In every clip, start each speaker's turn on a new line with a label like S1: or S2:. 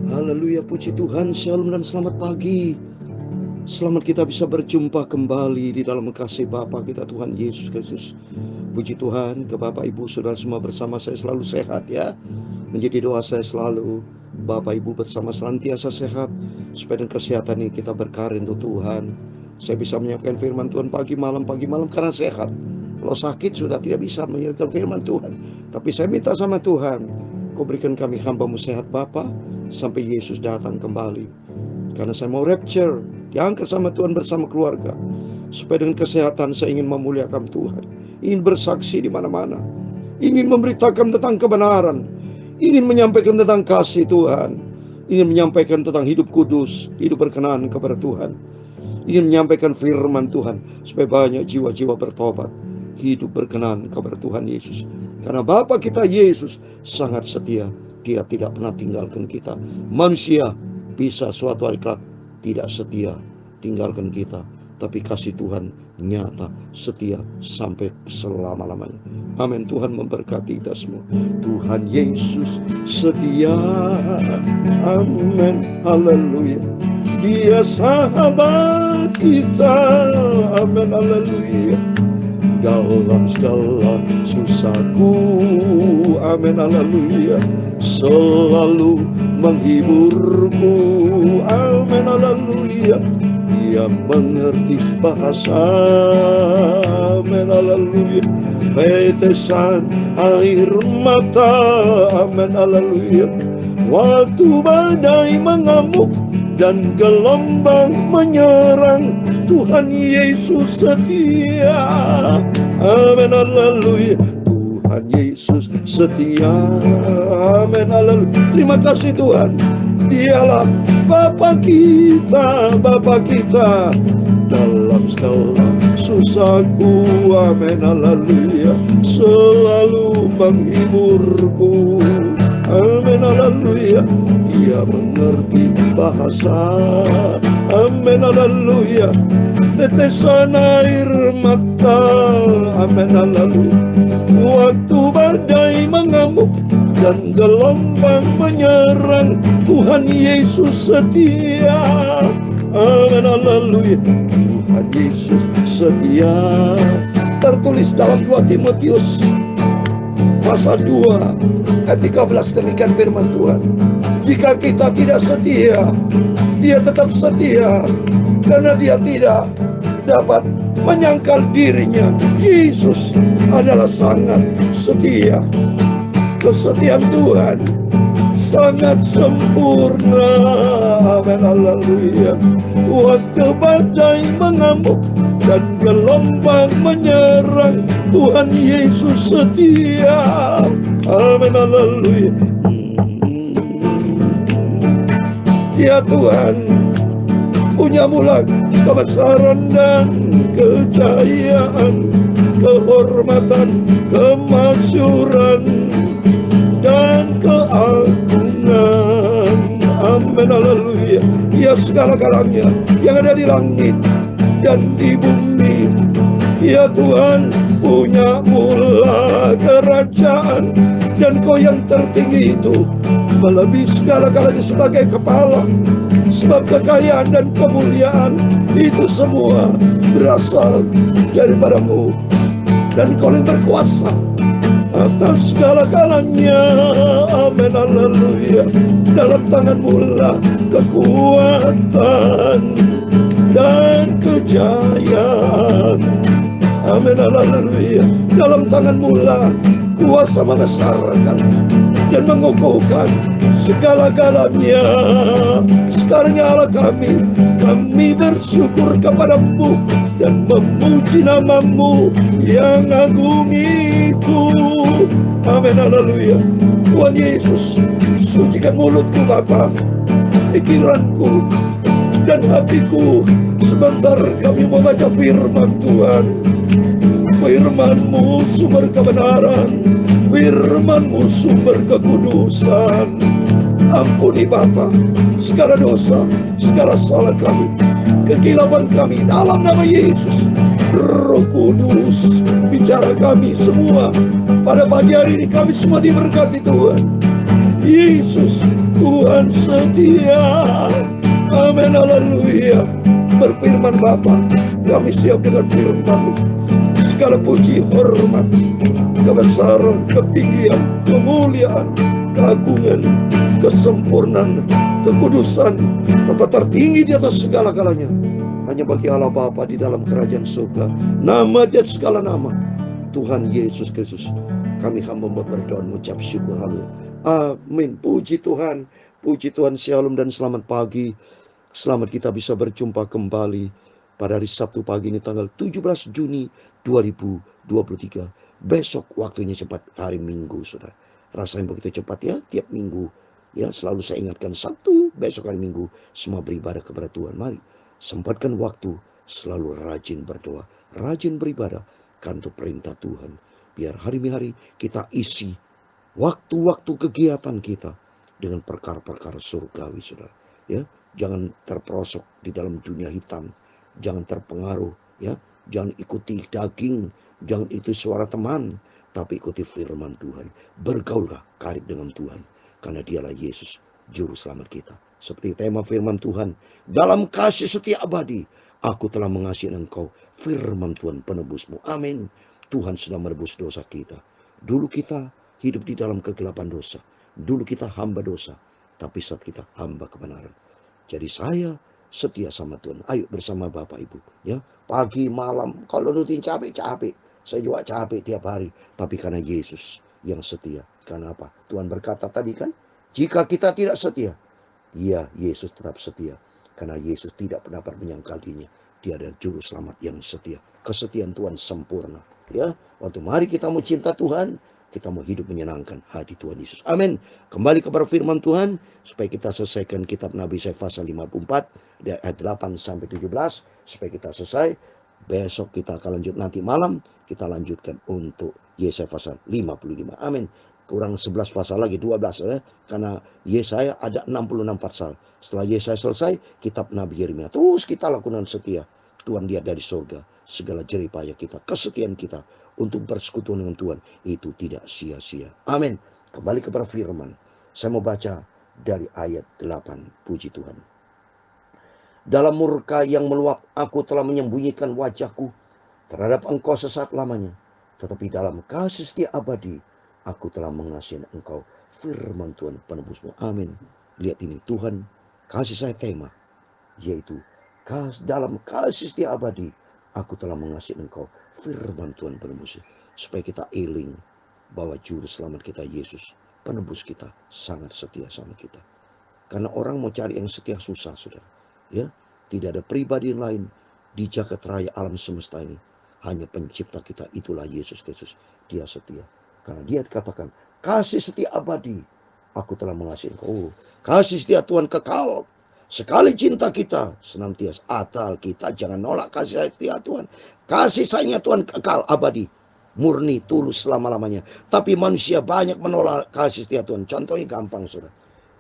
S1: Haleluya, puji Tuhan, shalom dan selamat pagi. Selamat kita bisa berjumpa kembali di dalam kasih Bapa kita Tuhan Yesus Kristus. Puji Tuhan, ke Bapak Ibu Saudara semua bersama saya selalu sehat ya. Menjadi doa saya selalu, Bapak Ibu bersama senantiasa sehat, supaya dengan kesehatan ini kita berkarya untuk Tuhan. Saya bisa menyampaikan firman Tuhan pagi malam karena sehat. Kalau sakit sudah tidak bisa menyampaikan firman Tuhan. Tapi saya minta sama Tuhan, Kau berikan kami hamba-Mu sehat Bapa, sampai Yesus datang kembali. Karena saya mau rapture, diangkat sama Tuhan bersama keluarga. Supaya dengan kesehatan saya ingin memuliakan Tuhan, ingin bersaksi di mana-mana, ingin memberitakan tentang kebenaran, ingin menyampaikan tentang kasih Tuhan, ingin menyampaikan tentang hidup kudus, hidup berkenan kepada Tuhan, ingin menyampaikan firman Tuhan supaya banyak jiwa-jiwa bertobat, hidup berkenan kepada Tuhan Yesus. Karena Bapa kita Yesus sangat setia. Dia tidak pernah tinggalkan kita. Manusia bisa suatu hari kelak tidak setia tinggalkan kita, tapi kasih Tuhan nyata, setia sampai selama-lamanya. Amin. Tuhan memberkati kita semua. Tuhan Yesus setia. Amin. Haleluya. Dia sahabat kita. Amin. Haleluya. Dalam segala susahku, amin, haleluya, selalu menghiburku, amin, haleluya. Dia mengerti bahasa, amin, haleluya, tetesan air mata, amin, haleluya. Waktu badai mengamuk dan gelombang menyerang, Tuhan Yesus setia. Amin, haleluya. Tuhan Yesus setia. Amin, haleluya. Terima kasih Tuhan. Dialah Bapa kita, Bapa kita dalam segala susahku. Amin, haleluya. Selalu menghiburku. Amin, haleluya. Dia mengerti bahasa. Amin, haleluya. Tetesan air mata. Amin, haleluya. Waktu badai mengamuk dan gelombang menyerang, Tuhan Yesus setia. Amin, haleluya. Tuhan Yesus setia. Tertulis dalam 2 Timotius pasal 2 ayat 13, demikian firman Tuhan. Jika kita tidak setia, Dia tetap setia, karena Dia tidak dapat menyangkal dirinya. Yesus adalah sangat setia. Kesetiaan Tuhan sangat sempurna. Amin, haleluya. Waktu badai mengamuk dan gelombang menyerang, Tuhan Yesus setia. Amin, haleluya. Ya Tuhan, punya mula kebesaran dan kejayaan, kehormatan, kemasyuran, dan keagungan. Amin, haleluya. Ya segala-galanya yang ada di langit dan di bumi, ya Tuhan, punya mula kerajaan, dan Kau yang tertinggi itu melebihi segala-galanya sebagai kepala. Sebab kekayaan dan kemuliaan itu semua berasal daripada-Mu, dan Kau yang berkuasa atas segala-galanya. Amin, haleluya. Dalam tangan-Mu lah kekuatan dan kejayaan. Amin, haleluya. Dalam tangan-Mu lah kuasa mengesarkan dan mengukuhkan segala-galanya. Sekarang ya Allah kami bersyukur kepada-Mu dan memuji nama-Mu yang agung itu. Amin, haleluya. Tuhan Yesus, sucikan mulutku Bapa, pikiranku dan hatiku. Sebentar kami membaca firman Tuhan. Firman-Mu sumber kebenaran, firman-Mu sumber kekudusan. Ampuni Bapa segala dosa, segala salah kami, kekilapan kami dalam nama Yesus. Roh Kudus, bicara kami semua pada pagi hari ini. Kami semua diberkati Tuhan. Yesus Tuhan setia. Amin, haleluya. Berfirman Bapa, kami siap dengan firman-Mu. Segala puji, hormat, kebesaran, ketinggian, kemuliaan, keagungan, kesempurnaan, kekudusan, tempat tertinggi di atas segala-galanya hanya bagi Allah Bapa di dalam kerajaan surga. Nama di atas segala nama, Tuhan Yesus Kristus. Kami hamba berdoa mengucap syukur, haleluya. Amin. Puji Tuhan, puji Tuhan. Shalom dan selamat pagi. Selamat kita bisa berjumpa kembali pada hari Sabtu pagi ini, tanggal 17 Juni 2023. Besok waktunya cepat, hari Minggu, saudara. Rasanya begitu cepat ya, tiap minggu. Ya, selalu saya ingatkan, Sabtu, besok hari Minggu, semua beribadah kepada Tuhan. Mari, sempatkan waktu, selalu rajin berdoa, rajin beribadah, kan untuk perintah Tuhan. Biar hari-hari kita isi waktu-waktu kegiatan kita dengan perkara-perkara surgawi, saudara. Ya, jangan terperosok di dalam dunia hitam, jangan terpengaruh, ya, jangan ikuti daging, jangan ikuti suara teman, tapi ikuti firman Tuhan. Bergaullah karib dengan Tuhan, karena Dialah Yesus juru selamat kita. Seperti tema firman Tuhan, dalam kasih setia abadi, aku telah mengasihi engkau, firman Tuhan penebusmu. Amin. Tuhan sudah menebus dosa kita. Dulu kita hidup di dalam kegelapan dosa. Dulu kita hamba dosa, tapi saat kita hamba kebenaran. Jadi saya setia sama Tuhan. Ayo bersama Bapak Ibu, ya. Pagi malam, kalau nutin capek. Saya juga capek tiap hari, tapi karena Yesus yang setia. Karena apa? Tuhan berkata tadi kan, jika kita tidak setia, ya Yesus tetap setia. Karena Yesus tidak pernah menyangkal dirinya. Dia adalah juru selamat yang setia. Kesetiaan Tuhan sempurna. Ya, waktu mari kita mau cinta Tuhan, kita mau hidup menyenangkan hati Tuhan Yesus. Amin. Kembali kepada firman Tuhan, supaya kita selesaikan kitab Nabi Yesaya pasal 54, dari ayat 8 sampai 17, supaya kita selesai. Besok kita akan lanjut nanti malam, kita lanjutkan untuk Yesaya pasal 55. Amin. Kurang 11 pasal lagi, 12 ya. Karena Yesaya ada 66 pasal. Setelah Yesaya selesai, kitab Nabi Yeremia. Terus kita lakukan setia. Tuhan lihat dari surga segala jerih payah kita, kesetiaan kita untuk bersekutu dengan Tuhan itu tidak sia-sia. Amin. Kembali kepada firman. Saya mau baca dari ayat 8. Puji Tuhan. Dalam murka yang meluap, aku telah menyembunyikan wajahku terhadap engkau sesaat lamanya. Tetapi dalam kasih setia abadi, aku telah mengasihi engkau, firman Tuhan penebusmu. Amin. Lihat ini, Tuhan kasih saya tema, yaitu dalam kasih setia abadi, aku telah mengasihi engkau, firman Tuhan penebusmu. Supaya kita eling bahwa juru selamat kita Yesus, penebus kita, sangat setia sama kita. Karena orang mau cari yang setia susah, saudara. Ya, tidak ada pribadi lain di jagat raya alam semesta ini. Hanya pencipta kita, itulah Yesus Kristus. Dia setia. Karena dia dikatakan, kasih setia abadi, aku telah mengasihi engkau. Kasih setia Tuhan kekal. Sekali cinta kita senantiasa, atal kita jangan nolak kasih setia Tuhan. Kasih sayangnya Tuhan kekal abadi, murni, tulus selama-lamanya. Tapi manusia banyak menolak kasih setia Tuhan. Contohnya gampang, saudara.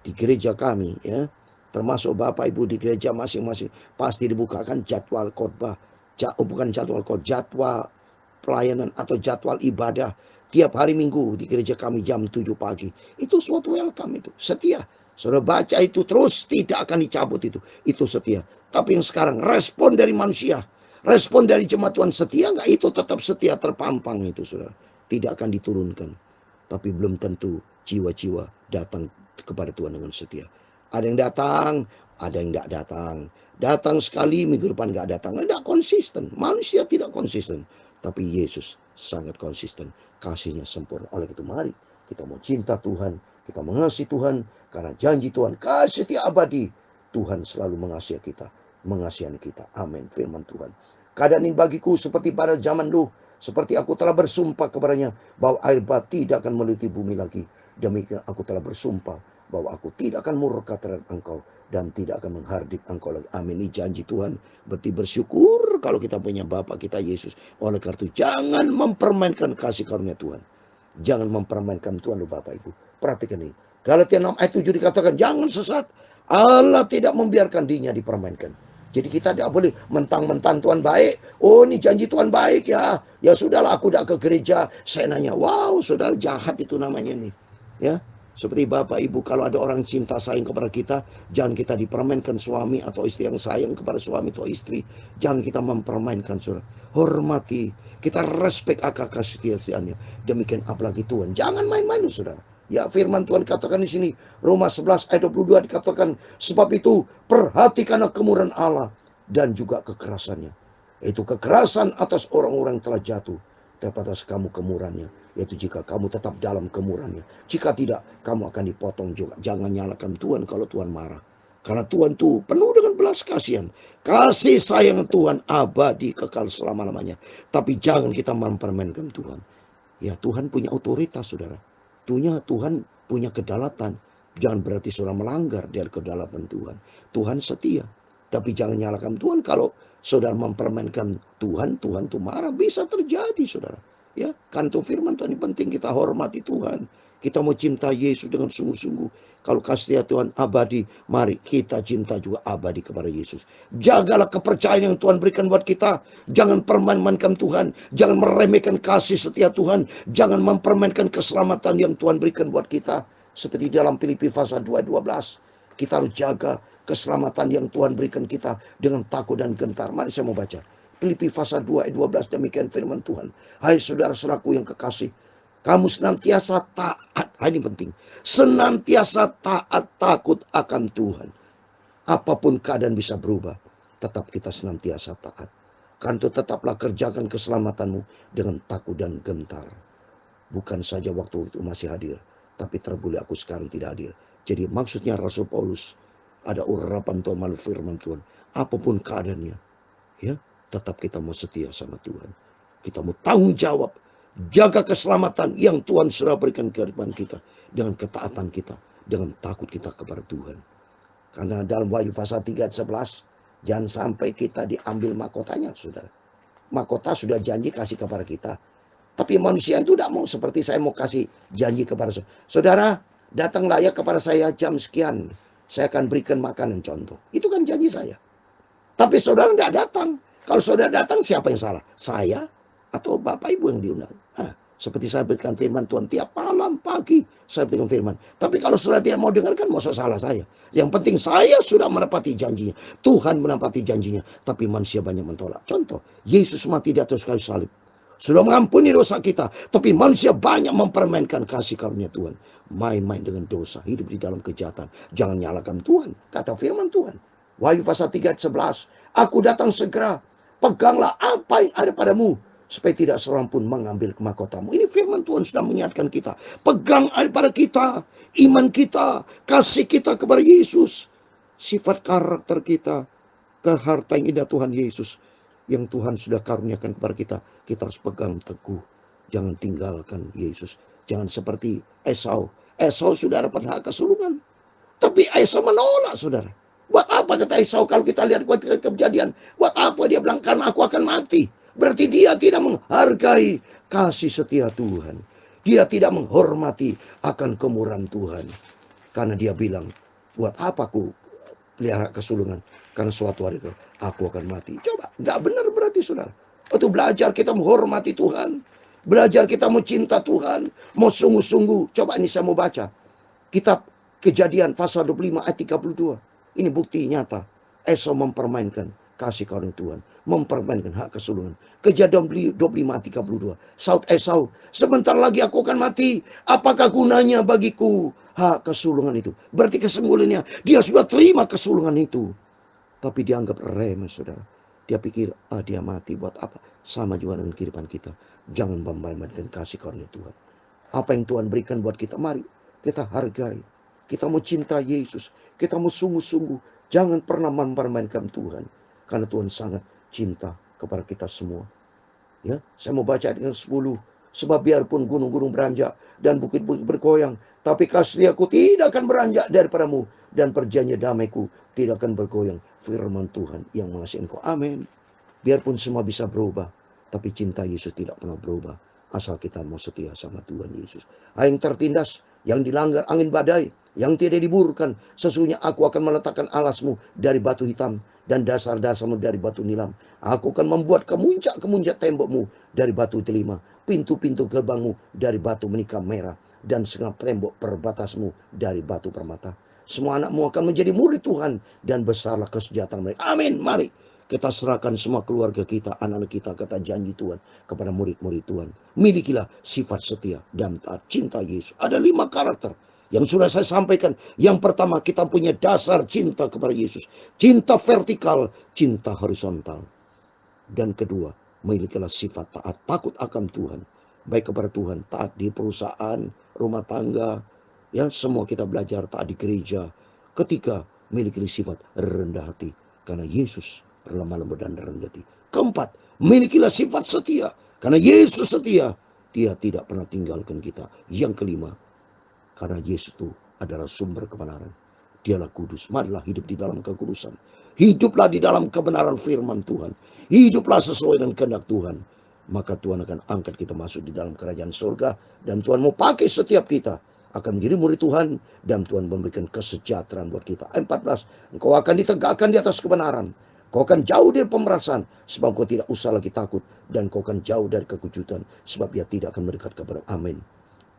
S1: Di gereja kami, ya, termasuk Bapak Ibu di gereja masing-masing, pasti dibukakan jadwal khotbah. Bukan jadwal khotbah, jadwal pelayanan atau jadwal ibadah tiap hari Minggu di gereja kami jam 7 pagi. Itu suatu welcome, itu setia. Saudara baca itu terus, tidak akan dicabut itu. Itu setia. Tapi yang sekarang respon dari manusia, respon dari jemaat Tuhan setia nggak? Itu tetap setia, terpampang itu, saudara. Tidak akan diturunkan. Tapi belum tentu jiwa-jiwa datang kepada Tuhan dengan setia. Ada yang datang, ada yang tidak datang. Datang sekali, minggu depan nggak datang. Tidak konsisten. Manusia tidak konsisten. Tapi Yesus sangat konsisten. Kasihnya sempurna. Oleh itu mari kita mau cinta Tuhan, kita mengasihi Tuhan, karena janji Tuhan kasih setia abadi. Tuhan selalu mengasihi kita, mengasihani kita. Amin. Firman Tuhan. Keadaan ini bagiku seperti pada zaman Nuh, seperti aku telah bersumpah kepadanya bahwa air bah tidak akan meliputi bumi lagi. Demikian aku telah bersumpah bahwa aku tidak akan murka terhadap engkau dan tidak akan menghardik engkau lagi. Amin. Ini janji Tuhan. Berarti bersyukur kalau kita punya Bapa kita Yesus. Oleh karena itu jangan mempermainkan kasih karunia Tuhan. Jangan mempermainkan Tuhan, loh Bapak Ibu. Perhatikan ini. Galatia 6 ayat 7 dikatakan, jangan sesat. Allah tidak membiarkan dirinya dipermainkan. Jadi kita tidak boleh mentang-mentang Tuhan baik. Oh, ini janji Tuhan baik ya. Ya sudahlah, aku tidak ke gereja. Saya nanya, wow, saudara, jahat itu namanya nih. Ya, Seperti Bapak Ibu, kalau ada orang cinta sayang kepada kita, jangan kita dipermainkan suami atau istri yang sayang kepada suami atau istri. Jangan kita mempermainkan, saudara. Hormati, kita respect akak kesetiaannya. Demikian apalagi Tuhan. Jangan main-main, saudara. Ya, firman Tuhan katakan di sini, Roma 11 ayat 22 dikatakan, sebab itu perhatikanlah kemurahan Allah dan juga kekerasannya. Itu kekerasan atas orang-orang yang telah jatuh. Tapi atas kamu kemurahannya, yaitu jika kamu tetap dalam kemurahannya. Jika tidak, kamu akan dipotong juga. Jangan nyalakan Tuhan kalau Tuhan marah. Karena Tuhan itu penuh dengan belas kasihan. Kasih sayang Tuhan abadi kekal selama-lamanya. Tapi jangan kita mempermainkan Tuhan. Ya, Tuhan punya otoritas, saudara. Tuhan punya kedaulatan. Jangan berarti saudara melanggar dari kedaulatan Tuhan. Tuhan setia. Tapi jangan nyalakan Tuhan kalau saudara mempermainkan Tuhan, Tuhan itu marah. Bisa terjadi, saudara. Ya, kan itu firman Tuhan, ini penting kita hormati Tuhan. Kita mau cinta Yesus dengan sungguh-sungguh. Kalau kasih Tuhan abadi, mari kita cinta juga abadi kepada Yesus. Jagalah kepercayaan yang Tuhan berikan buat kita. Jangan permainkan Tuhan. Jangan meremehkan kasih setia Tuhan. Jangan mempermainkan keselamatan yang Tuhan berikan buat kita. Seperti dalam Filipi pasal 2:12. Kita harus jaga keselamatan yang Tuhan berikan kita dengan takut dan gentar. Mari saya mau baca. Filipi pasal 2 ayat 12, demikian firman Tuhan. Hai saudara-saudaraku yang kekasih, kamu senantiasa taat. Ini penting. Senantiasa taat, takut akan Tuhan. Apapun keadaan bisa berubah, tetap kita senantiasa taat. Karena itu tetaplah kerjakan keselamatanmu dengan takut dan gentar. Bukan saja waktu itu masih hadir, tapi terbuli aku sekarang tidak hadir. Jadi maksudnya Rasul Paulus, ada urapan Tuhan melalui firman Tuhan. Apapun keadaannya, ya, tetap kita mau setia sama Tuhan. Kita mau tanggung jawab. Jaga keselamatan yang Tuhan sudah berikan ke depan kita. Dengan ketaatan kita. Dengan takut kita kepada Tuhan. Karena dalam Wahyu pasal 3 ayat 11. Jangan sampai kita diambil mahkotanya, saudara. Mahkota sudah janji kasih kepada kita. Tapi manusia itu tidak mau. Seperti saya mau kasih janji kepada saudara. Saudara, datanglah ya kepada saya jam sekian. Saya akan berikan makanan contoh. Itu kan janji saya. Tapi saudara tidak datang. Kalau saudara datang, siapa yang salah? Saya atau Bapak Ibu yang diundang? Seperti saya berikan firman Tuhan tiap malam pagi saya berikan firman. Tapi kalau saudara tidak mau dengarkan, maksud salah saya. Yang penting saya sudah menepati janjinya. Tuhan menepati janjinya. Tapi manusia banyak mentolak. Contoh, Yesus mati di atas kayu salib. Sudah mengampuni dosa kita. Tapi manusia banyak mempermainkan kasih karunia Tuhan. Main-main dengan dosa. Hidup di dalam kejahatan. Jangan nyalakan Tuhan. Kata firman Tuhan. Wahyu pasal 3 ayat 11. Aku datang segera. Peganglah apa yang ada padamu. Supaya tidak seorang pun mengambil mahkotamu. Ini firman Tuhan sudah mengingatkan kita. Pegang pada kita. Iman kita. Kasih kita kepada Yesus. Sifat karakter kita. Harta yang indah Tuhan Yesus. Yang Tuhan sudah karuniakan kepada kita. Kita harus pegang teguh. Jangan tinggalkan Yesus. Jangan seperti Esau. Esau sudah dapat hak kesulungan. Tapi Esau menolak, saudara. Buat apa kata Esau kalau kita lihat kejadian. Buat apa dia bilang, karena aku akan mati. Berarti dia tidak menghargai kasih setia Tuhan. Dia tidak menghormati akan kemurahan Tuhan. Karena dia bilang, buat apa aku pelihara kesulungan? Karena suatu hari aku akan mati. Coba, nggak benar berarti saudara. Itu belajar kita menghormati Tuhan. Belajar kita mau cinta Tuhan. Mau sungguh-sungguh. Coba ini saya mau baca. Kitab Kejadian pasal 25 ayat 32. Ini bukti nyata. Esau mempermainkan kasih karunia Tuhan. Mempermainkan hak kesulungan. Kejadian 25 ayat 32. Saud Esau, sebentar lagi aku akan mati. Apakah gunanya bagiku hak kesulungan itu? Berarti kesimpulannya, dia sudah terima kesulungan itu. Tapi dianggap remeh, saudara. Dia pikir, dia mati buat apa? Sama juga dengan kehidupan kita. Jangan mempermainkan kasih karunia Tuhan. Apa yang Tuhan berikan buat kita, mari kita hargai. Kita mau cinta Yesus. Kita mau sungguh-sungguh. Jangan pernah mempermainkan Tuhan. Karena Tuhan sangat cinta kepada kita semua. Ya, saya mau baca dengan 10. Sebab biarpun gunung-gunung beranjak dan bukit-bukit bergoyang, tapi kasih aku tidak akan beranjak daripadamu, dan perjanjian damaiku tidak akan bergoyang. Firman Tuhan yang mengasihi engkau. Amin. Biarpun semua bisa berubah, tapi cinta Yesus tidak pernah berubah. Asal kita mau setia sama Tuhan Yesus. Yang tertindas, yang dilanggar angin badai, yang tidak diburkan, sesungguhnya aku akan meletakkan alasmu dari batu hitam dan dasar-dasarmu dari batu nilam. Aku akan membuat kemuncak-kemuncak tembokmu dari batu delima, pintu-pintu gerbangmu dari batu menikam merah. dan segenap tembok perbatasmu dari batu permata. Semua anakmu akan menjadi murid Tuhan dan besarlah kesejahteraan mereka. Amin. Mari kita serahkan semua keluarga kita, anak-anak kita, kata janji Tuhan kepada murid-murid Tuhan. Milikilah sifat setia dan taat, cinta Yesus. Ada 5 karakter yang sudah saya sampaikan. Yang pertama, kita punya dasar cinta kepada Yesus. Cinta vertikal, cinta horizontal. Dan kedua, milikilah sifat taat, takut akan Tuhan. Baik kepada Tuhan, taat di perusahaan, rumah tangga, ya semua kita belajar taat di gereja. Ketiga, milikilah sifat rendah hati, karena Yesus lemah lembut dan rendah hati. Keempat, milikilah sifat setia, karena Yesus setia, Dia tidak pernah tinggalkan kita. Yang kelima, karena Yesus itu adalah sumber kebenaran, Dialah kudus. Marilah hidup di dalam kekudusan. Hiduplah di dalam kebenaran firman Tuhan. Hiduplah sesuai dengan kehendak Tuhan. Maka Tuhan akan angkat kita masuk di dalam kerajaan surga. Dan Tuhan mau pakai setiap kita akan menjadi murid Tuhan. Dan Tuhan memberikan kesejahteraan buat kita. 14. Engkau akan ditegakkan di atas kebenaran. Kau akan jauh dari pemerasan. Sebab kau tidak usah lagi takut. Dan kau akan jauh dari kekujutan. Sebab Dia tidak akan mendekat kepada. Amin.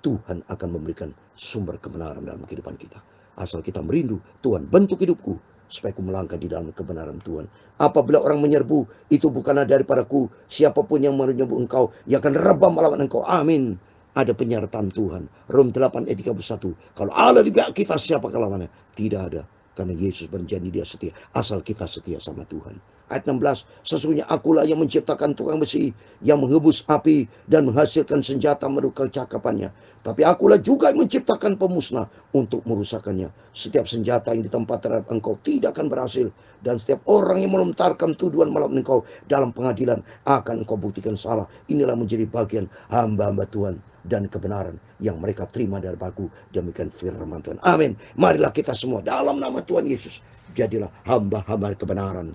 S1: Tuhan akan memberikan sumber kebenaran dalam kehidupan kita. Asal kita merindu, Tuhan bentuk hidupku supaya aku melangkah di dalam kebenaran Tuhan. Apabila orang menyerbu, itu bukanlah daripadaku. Siapapun yang menyerbu engkau, ia akan rebah melawan engkau. Amin. Ada penyertaan Tuhan. Rom 8 ayat 31. Kalau Allah di pihak kita, siapa lawannya? Tidak ada. Karena Yesus berjanji Dia setia. Asal kita setia sama Tuhan. Ayat 16. Sesungguhnya akulah yang menciptakan tukang besi, yang menghembus api dan menghasilkan senjata menurut kecakapannya. Tapi akulah juga yang menciptakan pemusnah untuk merusakkannya. Setiap senjata yang ditempat terhadap engkau tidak akan berhasil. Dan setiap orang yang melontarkan tuduhan melawan engkau dalam pengadilan akan engkau buktikan salah. Inilah menjadi bagian hamba-hamba Tuhan dan kebenaran yang mereka terima dari aku. Demikian firman Tuhan. Amin. Marilah kita semua dalam nama Tuhan Yesus jadilah hamba-hamba kebenaran.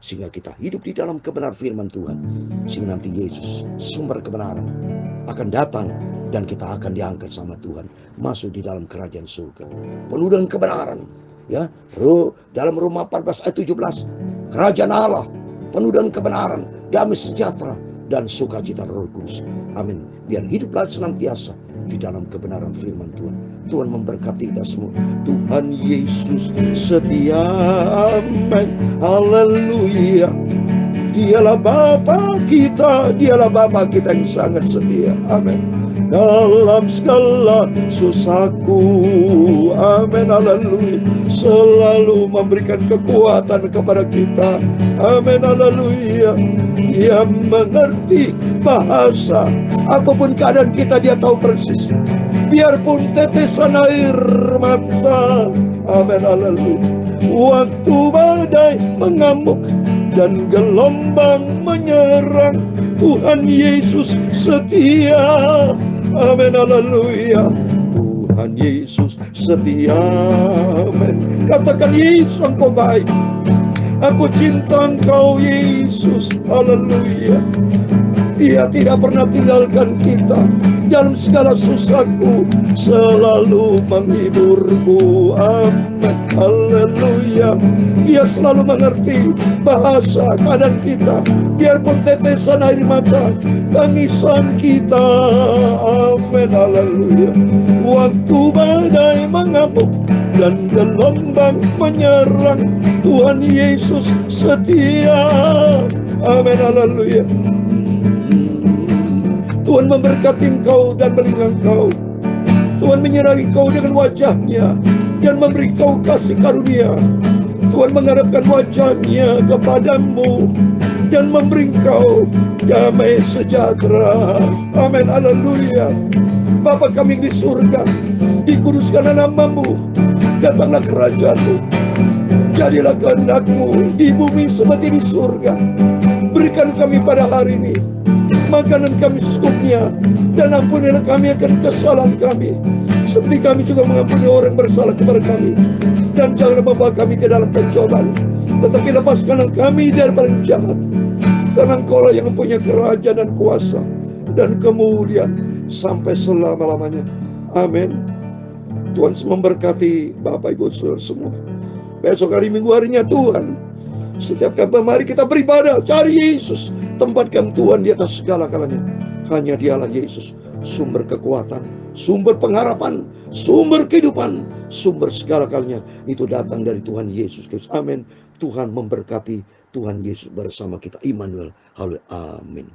S1: Sehingga kita hidup di dalam kebenaran firman Tuhan. Sehingga nanti Yesus, sumber kebenaran, akan datang. Dan kita akan diangkat sama Tuhan. Masuk di dalam kerajaan surga. Penuh dengan kebenaran. Ya, dalam Roma 14 ayat 17. Kerajaan Allah penuh dengan kebenaran, damai sejahtera, dan sukacita Roh Kudus. Amin. Biar hiduplah senantiasa di dalam kebenaran firman Tuhan. Tuhan memberkati kita semua. Tuhan Yesus setia. Amin. Haleluya. Dialah Bapa kita, Dialah Bapa kita yang sangat setia. Amin. Dalam segala susahku, amin, haleluya, selalu memberikan kekuatan kepada kita, amin, haleluya. Dia mengerti bahasa, apapun keadaan kita Dia tahu persis. Biarpun tetesan air mata, amin, haleluya. Waktu badai mengamuk dan gelombang menyerang, Tuhan Yesus setia. Amin, haleluya. Tuhan Yesus setia. Amin. Katakan, Yesus Engkau baik. Aku cinta Engkau Yesus. Haleluya. Dia tidak pernah tinggalkan kita. Dalam segala susahku selalu menghiburku. Amin. Haleluya. Dia selalu mengerti bahasa keadaan kita. Biarpun tetesan air mata, tangisan kita. Amin. Haleluya. Waktu badai mengamuk dan gelombang menyerang, Tuhan Yesus setia. Amin. Haleluya. Tuhan memberkati engkau dan melindungi engkau. Tuhan menyerang engkau dengan wajah-Nya dan memberi engkau kasih karunia. Tuhan mengharapkan wajah-Nya kepadamu dan memberi engkau damai sejahtera. Amin. Haleluya. Bapa kami di surga, dikuduskanlah nama-Mu, datanglah kerajaan-Mu, jadilah kehendak-Mu di bumi seperti di surga. Berikan kami pada hari ini makanan kami secukupnya, dan ampunilah kami akan kesalahan kami, seperti kami juga mengampuni orang bersalah kepada kami. Dan jangan membawa kami ke dalam pencobaan, tetapi lepaskanlah kami daripada yang jahat. Karena Engkau-lah yang mempunyai kerajaan dan kuasa dan kemuliaan sampai selama-lamanya. Amin. Tuhan memberkati Bapak Ibu Saudara semua. Besok hari Minggu harinya Tuhan. Setiap kali mari kita beribadah, cari Yesus, tempatkan Tuhan di atas segala-galanya. Hanya Dialah Yesus, sumber kekuatan, sumber pengharapan, sumber kehidupan, sumber segala kalanya itu datang dari Tuhan Yesus Kristus. Amin. Tuhan memberkati, Tuhan Yesus bersama kita. Immanuel. Haleluya. Amin.